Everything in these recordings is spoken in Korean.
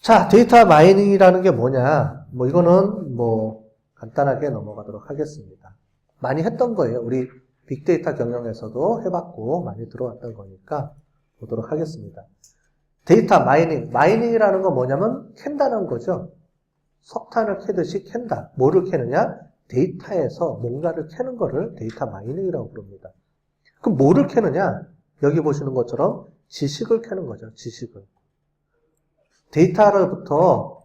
자, 데이터 마이닝이라는 게 뭐냐? 뭐 이거는 뭐 간단하게 넘어가도록 하겠습니다. 많이 했던 거예요. 우리 빅데이터 경영에서도 해봤고 많이 들어왔던 거니까 보도록 하겠습니다. 데이터 마이닝. 마이닝이라는 건 뭐냐면 캔다는 거죠. 석탄을 캐듯이 캔다. 뭐를 캐느냐? 데이터에서 뭔가를 캐는 거를 데이터 마이닝이라고 부릅니다. 그럼 뭐를 캐느냐? 여기 보시는 것처럼 지식을 캐는 거죠. 지식을. 데이터로부터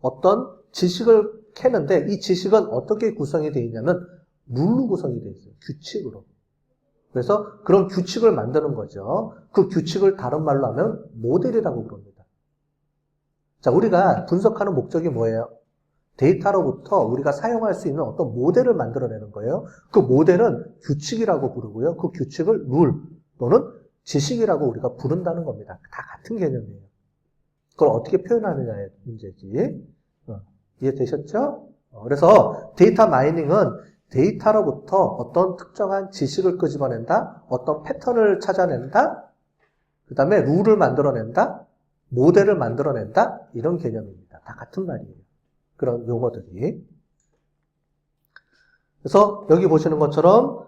어떤 지식을 캐는데 이 지식은 어떻게 구성이 되어 있냐면 룰로 구성이 되어 있어요. 규칙으로. 그래서 그런 규칙을 만드는 거죠. 그 규칙을 다른 말로 하면 모델이라고 부릅니다. 자, 우리가 분석하는 목적이 뭐예요? 데이터로부터 우리가 사용할 수 있는 어떤 모델을 만들어내는 거예요. 그 모델은 규칙이라고 부르고요. 그 규칙을 룰 또는 지식이라고 우리가 부른다는 겁니다. 다 같은 개념이에요. 그걸 어떻게 표현하느냐의 문제지. 이해되셨죠? 그래서 데이터 마이닝은 데이터로부터 어떤 특정한 지식을 끄집어낸다, 어떤 패턴을 찾아낸다, 그 다음에 룰을 만들어낸다, 모델을 만들어낸다, 이런 개념입니다. 다 같은 말이에요. 그런 용어들이. 그래서 여기 보시는 것처럼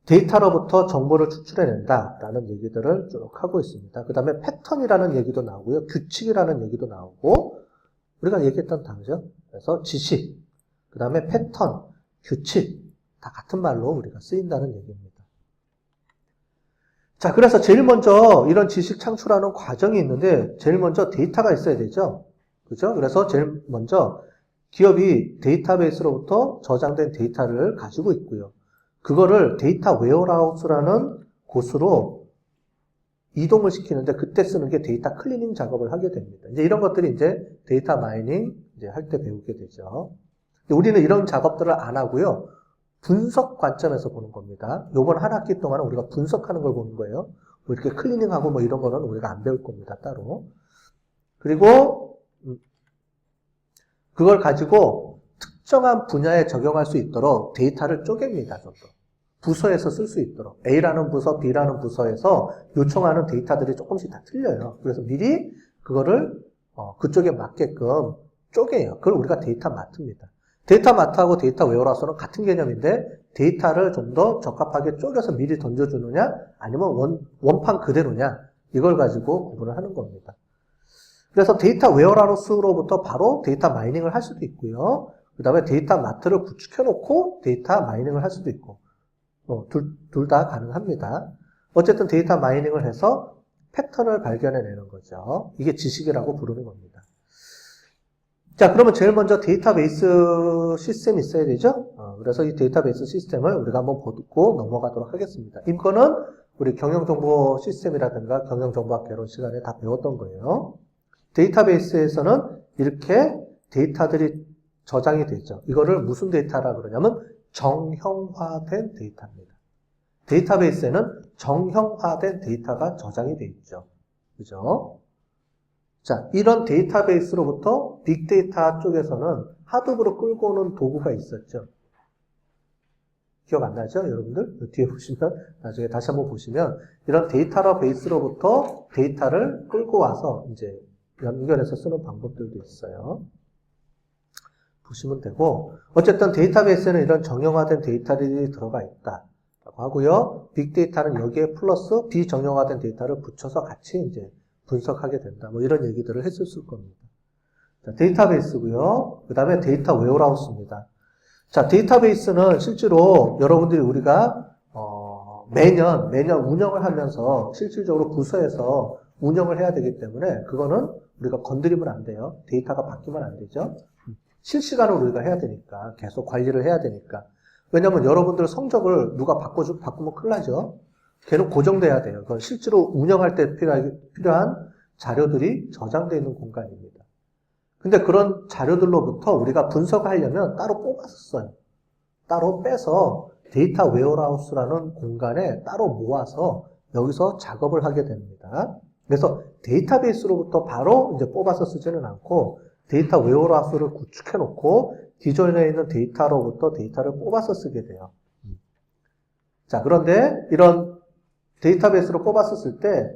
데이터로부터 정보를 추출해낸다 라는 얘기들을 쭉 하고 있습니다. 그 다음에 패턴이라는 얘기도 나오고요. 규칙이라는 얘기도 나오고 우리가 얘기했던 단어죠. 그래서 지식, 그 다음에 패턴, 규칙 다 같은 말로 우리가 쓰인다는 얘기입니다. 자, 그래서 제일 먼저 이런 지식 창출하는 과정이 있는데 제일 먼저 데이터가 있어야 되죠. 그죠? 그래서 제일 먼저 기업이 데이터베이스로부터 저장된 데이터를 가지고 있고요. 그거를 데이터 웨어하우스라는 곳으로 이동을 시키는데 그때 쓰는 게 데이터 클리닝 작업을 하게 됩니다. 이제 이런 것들이 이제 데이터 마이닝 이제 할 때 배우게 되죠. 우리는 이런 작업들을 안 하고요. 분석 관점에서 보는 겁니다. 요번 한 학기 동안은 우리가 분석하는 걸 보는 거예요. 뭐 이렇게 클리닝하고 뭐 이런 거는 우리가 안 배울 겁니다. 따로. 그리고 그걸 가지고 특정한 분야에 적용할 수 있도록 데이터를 쪼갭니다. 좀 더. 부서에서 쓸 수 있도록. A라는 부서, B라는 부서에서 요청하는 데이터들이 조금씩 다 틀려요. 그래서 미리 그거를 그쪽에 맞게끔 쪼개요. 그걸 우리가 데이터 마트입니다. 데이터 마트하고 데이터 웨어하우스는 같은 개념인데 데이터를 좀 더 적합하게 쪼개서 미리 던져주느냐 아니면 원판 그대로냐 이걸 가지고 구분을 하는 겁니다. 그래서 데이터 웨어하우스로부터 바로 데이터 마이닝을 할 수도 있고요. 그 다음에 데이터 마트를 구축해놓고 데이터 마이닝을 할 수도 있고 둘 다 가능합니다. 어쨌든 데이터 마이닝을 해서 패턴을 발견해내는 거죠. 이게 지식이라고 부르는 겁니다. 자, 그러면 제일 먼저 데이터베이스 시스템이 있어야 되죠? 그래서 이 데이터베이스 시스템을 우리가 한번 보고 넘어가도록 하겠습니다. 이거는 우리 경영정보 시스템이라든가 경영정보학 개론 시간에 다 배웠던 거예요. 데이터베이스에서는 이렇게 데이터들이 저장이 되죠. 이거를 무슨 데이터라고 그러냐면 정형화된 데이터입니다. 데이터베이스에는 정형화된 데이터가 저장이 되어 있죠. 그죠? 자, 이런 데이터베이스로부터 빅데이터 쪽에서는 하드브로 끌고 오는 도구가 있었죠. 기억 안 나죠? 여러분들? 뒤에 보시면, 나중에 다시 한번 보시면, 이런 데이터베이스로부터 데이터를 끌고 와서 이제 연결해서 쓰는 방법들도 있어요. 보시면 되고, 어쨌든 데이터베이스에는 이런 정형화된 데이터들이 들어가 있다라고 하고요. 빅데이터는 여기에 플러스 비정형화된 데이터를 붙여서 같이 이제 분석하게 된다. 뭐 이런 얘기들을 했을 겁니다. 자, 데이터베이스고요. 그 다음에 데이터 웨어하우스입니다. 자, 데이터베이스는 실제로 여러분들이 우리가 매년 운영을 하면서 실질적으로 부서에서 운영을 해야 되기 때문에 그거는 우리가 건드리면 안 돼요. 데이터가 바뀌면 안 되죠. 실시간으로 우리가 해야 되니까 계속 관리를 해야 되니까. 왜냐하면 여러분들 성적을 누가 바꾸면 큰일 나죠. 걔는 고정돼야 돼요. 그건 실제로 운영할 때 필요한 자료들이 저장되어 있는 공간입니다. 근데 그런 자료들로부터 우리가 분석하려면 따로 뽑았어요. 따로 빼서 데이터 웨어하우스라는 공간에 따로 모아서 여기서 작업을 하게 됩니다. 그래서 데이터베이스로부터 바로 이제 뽑아서 쓰지는 않고 데이터 웨어하우스를 구축해 놓고 기존에 있는 데이터로부터 데이터를 뽑아서 쓰게 돼요. 자, 그런데 이런 데이터베이스로 뽑았었을 때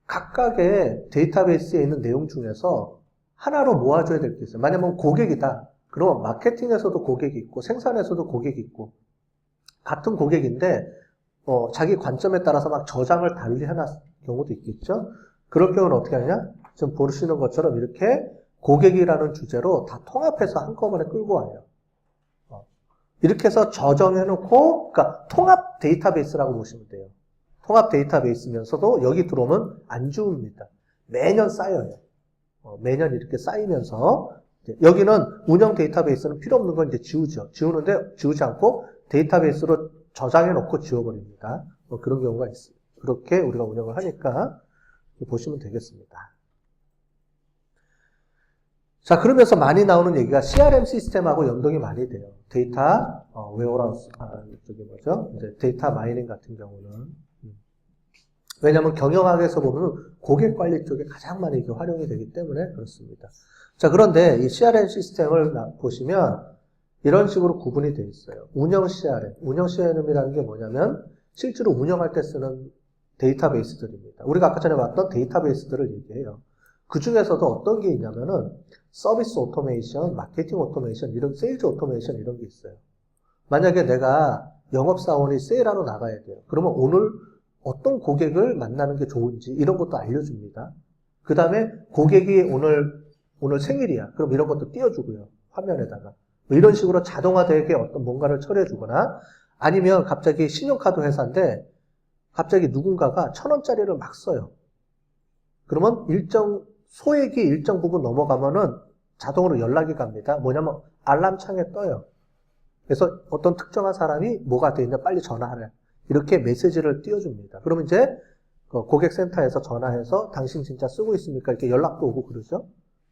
각각의 데이터베이스에 있는 내용 중에서 하나로 모아줘야 될 게 있어요. 만약에 고객이다. 그러면 마케팅에서도 고객이 있고 생산에서도 고객이 있고 같은 고객인데 자기 관점에 따라서 막 저장을 달리 해놨 경우도 있겠죠. 그럴 경우는 어떻게 하냐? 지금 보시는 것처럼 이렇게 고객이라는 주제로 다 통합해서 한꺼번에 끌고 와요. 이렇게 해서 저장해놓고, 그러니까 통합 데이터베이스라고 보시면 돼요. 통합 데이터베이스면서도 여기 들어오면 안 지웁니다. 매년 쌓여요. 매년 이렇게 쌓이면서 여기는 운영 데이터베이스는 필요 없는 건 이제 지우죠. 지우는데 지우지 않고 데이터베이스로 저장해놓고 지워버립니다. 그런 경우가 있어요. 그렇게 우리가 운영을 하니까 보시면 되겠습니다. 자, 그러면서 많이 나오는 얘기가 CRM 시스템하고 연동이 많이 돼요. 데이터 웨어하우스, 저기 뭐죠? 이제 데이터 마이닝 같은 경우는 왜냐하면 경영학에서 보면 고객 관리 쪽에 가장 많이 이게 활용이 되기 때문에 그렇습니다. 자, 그런데 이 CRM 시스템을 보시면 이런 식으로 구분이 되어 있어요. 운영 CRM, 운영 CRM이라는 게 뭐냐면 실제로 운영할 때 쓰는 데이터베이스들입니다. 우리가 아까 전에 봤던 데이터베이스들을 얘기해요. 그 중에서도 어떤 게 있냐면은 서비스 오토메이션, 마케팅 오토메이션, 이런 세일즈 오토메이션 이런 게 있어요. 만약에 내가 영업사원이 세일하러 나가야 돼요. 그러면 오늘 어떤 고객을 만나는 게 좋은지 이런 것도 알려줍니다. 그 다음에 고객이 오늘 생일이야. 그럼 이런 것도 띄워주고요. 화면에다가. 이런 식으로 자동화되게 어떤 뭔가를 처리해주거나 아니면 갑자기 신용카드 회사인데 갑자기 누군가가 1,000원짜리를 막 써요. 그러면 소액이 일정 부분 넘어가면은 자동으로 연락이 갑니다. 뭐냐면 알람창에 떠요. 그래서 어떤 특정한 사람이 뭐가 돼 있냐 빨리 전화하래. 이렇게 메시지를 띄워줍니다. 그러면 이제 고객센터에서 전화해서 당신 진짜 쓰고 있습니까? 이렇게 연락도 오고 그러죠.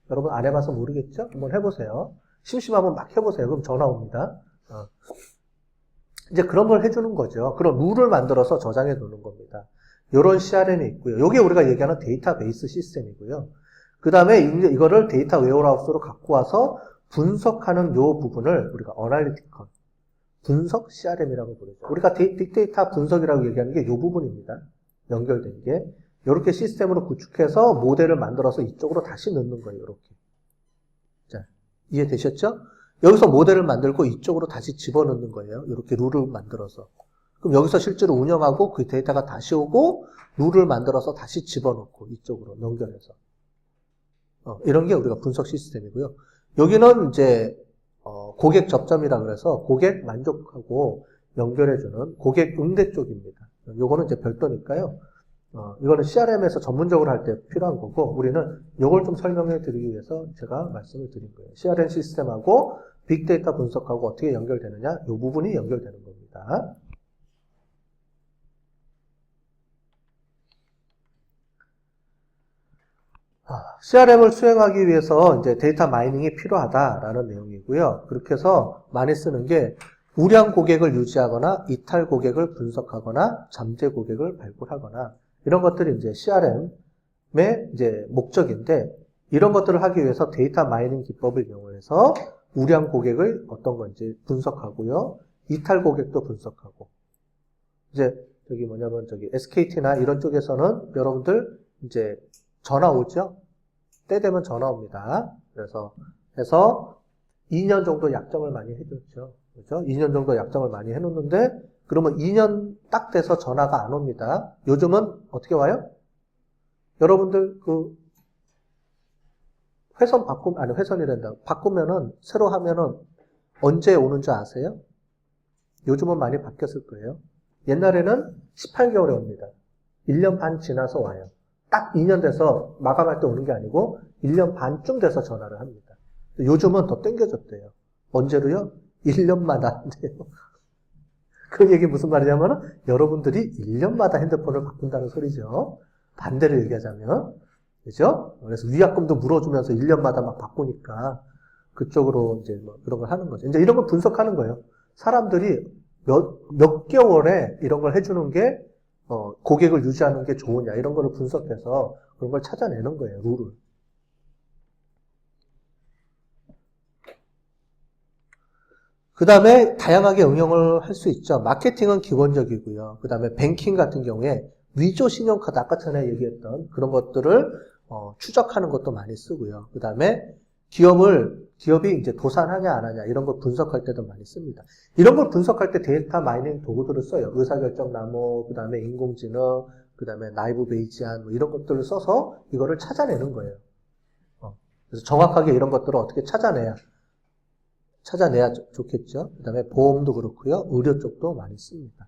여러분 안 해봐서 모르겠죠? 한번 해보세요. 심심하면 막 해보세요. 그럼 전화 옵니다. 이제 그런 걸 해주는 거죠. 그런 룰을 만들어서 저장해 두는 겁니다. 이런 CRM이 있고요. 이게 우리가 얘기하는 데이터베이스 시스템이고요. 그 다음에 이제 이거를 데이터 웨어하우스로 갖고 와서 분석하는 요 부분을 우리가 어널리티컬 분석 CRM이라고 부르죠. 우리가 빅데이터 분석이라고 얘기하는 게 요 부분입니다. 연결된 게. 이렇게 시스템으로 구축해서 모델을 만들어서 이쪽으로 다시 넣는 거예요. 이렇게. 자, 이해되셨죠? 여기서 모델을 만들고 이쪽으로 다시 집어넣는 거예요. 이렇게 룰을 만들어서. 그럼 여기서 실제로 운영하고 그 데이터가 다시 오고 룰을 만들어서 다시 집어넣고 이쪽으로 연결해서. 이런 게 우리가 분석 시스템이고요. 여기는 이제 고객 접점이라 그래서 고객 만족하고 연결해주는 고객 응대 쪽입니다. 요거는 이제 별도니까요. 이거는 CRM에서 전문적으로 할 때 필요한 거고 우리는 요걸 좀 설명해 드리기 위해서 제가 말씀을 드린 거예요. CRM 시스템하고 빅데이터 분석하고 어떻게 연결되느냐 요 부분이 연결되는 겁니다. CRM을 수행하기 위해서 이제 데이터 마이닝이 필요하다라는 내용이고요. 그렇게 해서 많이 쓰는 게 우량 고객을 유지하거나 이탈 고객을 분석하거나 잠재 고객을 발굴하거나 이런 것들이 이제 CRM의 이제 목적인데 이런 것들을 하기 위해서 데이터 마이닝 기법을 이용해서 우량 고객을 어떤 건지 분석하고요. 이탈 고객도 분석하고 이제 저기 SKT나 이런 쪽에서는 여러분들 이제 전화 오죠? 때 되면 전화 옵니다. 그래서 해서 2년 정도 약정을 많이 해줬죠. 그렇죠? 2년 정도 약정을 많이 해놓는데 그러면 2년 딱 돼서 전화가 안 옵니다. 요즘은 어떻게 와요? 여러분들 회선이란다. 바꾸면은 새로 하면은 언제 오는 줄 아세요? 요즘은 많이 바뀌었을 거예요. 옛날에는 18개월에 옵니다. 1년 반 지나서 와요. 딱 2년 돼서 마감할 때 오는 게 아니고 1년 반쯤 돼서 전화를 합니다. 요즘은 더 땡겨졌대요. 언제로요? 1년마다 한대요. 그 얘기 무슨 말이냐면 여러분들이 1년마다 핸드폰을 바꾼다는 소리죠. 반대로 얘기하자면. 그죠? 그래서 위약금도 물어주면서 1년마다 막 바꾸니까 그쪽으로 이제 뭐 그런 걸 하는 거죠. 이제 이런 걸 분석하는 거예요. 사람들이 몇 개월에 이런 걸 해주는 게 고객을 유지하는 게 좋으냐 이런 거를 분석해서 그런 걸 찾아내는 거예요. 룰을. 그 다음에 다양하게 응용을 할 수 있죠. 마케팅은 기본적이고요. 그 다음에 뱅킹 같은 경우에 위조 신용카드 아까 전에 얘기했던 그런 것들을 추적하는 것도 많이 쓰고요. 그 다음에 기업이 이제 도산하냐 안 하냐 이런 걸 분석할 때도 많이 씁니다. 이런 걸 분석할 때 데이터 마이닝 도구들을 써요. 의사결정 나무, 그 다음에 인공지능, 그 다음에 나이브 베이지안 뭐 이런 것들을 써서 이거를 찾아내는 거예요. 그래서 정확하게 이런 것들을 어떻게 찾아내야 좋겠죠. 그 다음에 보험도 그렇고요. 의료 쪽도 많이 씁니다.